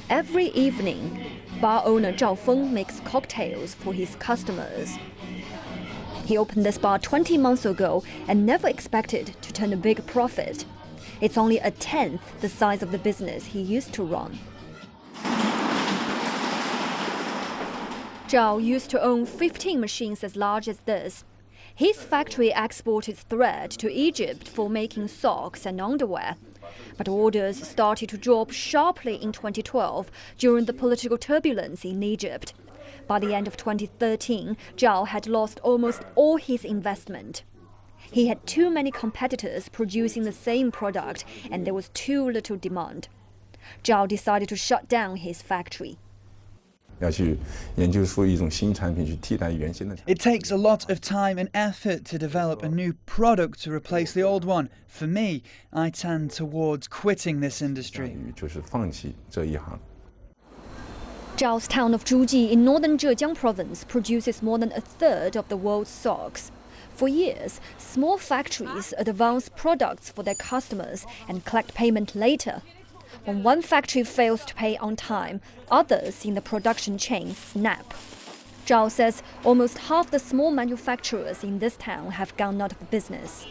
Every evening, bar owner Zhao Feng makes cocktails for his customers. He opened this bar 20 months ago and never expected to turn a big profit. It's only a tenth the size of the business he used to run. Zhao used to own 15 machines as large as this. His factory exported thread to Egypt for making socks and underwear. But orders started to drop sharply in 2012 during the political turbulence in Egypt. By the end of 2013, Zhao had lost almost all his investment. He had too many competitors producing the same product, and there was too little demand. Zhao decided to shut down his factory. It takes a lot of time and effort to develop a new product to replace the old one. For me, I tend towards quitting this industry. Zhao's town of Zhejiang in northern Zhejiang province produces more than a third of the world's socks. For years, small factories advance products for their customers and collect payment later. When one factory fails to pay on time, others in the production chain snap. Zhao says almost half the small manufacturers in this town have gone out of business.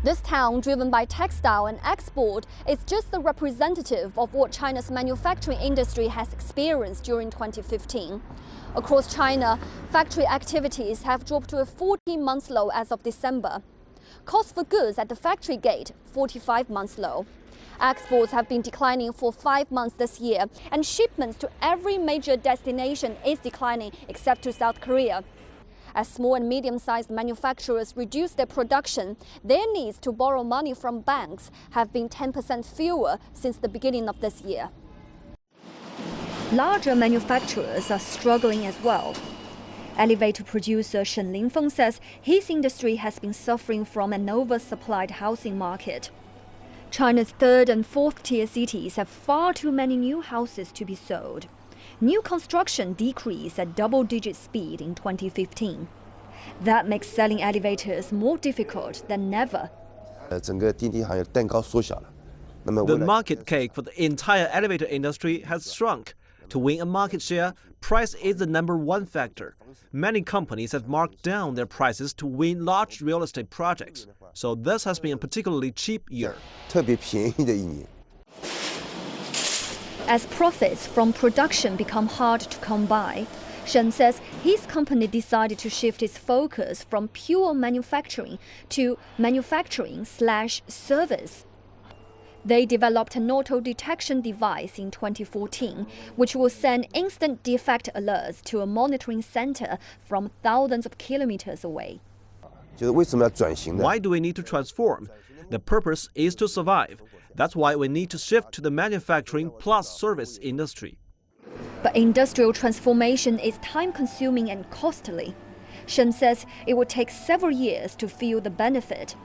This town, driven by textile and export, is just the representative of what China's manufacturing industry has experienced during 2015. Across China, factory activities have dropped to a 14-month low as of December. Cost for goods at the factory gate, 45-month low. Exports have been declining for 5 months this year, and shipments to every major destination is declining except to South Korea. As small and medium-sized manufacturers reduce their production, their needs to borrow money from banks have been 10% fewer since the beginning of this year. Larger manufacturers are struggling as well. Elevator producer Shen Linfeng says his industry has been suffering from an oversupplied housing market. China's third and fourth tier cities have far too many new houses to be sold. New construction decreased at double-digit speed in 2015. That makes selling elevators more difficult than ever. The market cake for the entire elevator industry has shrunk. To win a market share, price is the #1 factor. Many companies have marked down their prices to win large real estate projects. So this has been a particularly cheap year. As profits from production become hard to come by, Shen says his company decided to shift its focus from pure manufacturing to manufacturing/service. They developed an auto detection device in 2014, which will send instant defect alerts to a monitoring center from thousands of kilometers away. Why do we need to transform? The purpose is to survive. That's why we need to shift to the manufacturing plus service industry. But industrial transformation is time-consuming and costly. Shen says it will take several years to feel the benefit.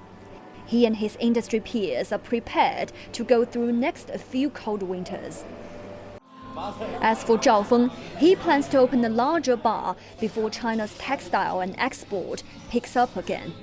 He and his industry peers are prepared to go through next few cold winters. As for Zhao Feng, he plans to open a larger bar before China's textile and export picks up again.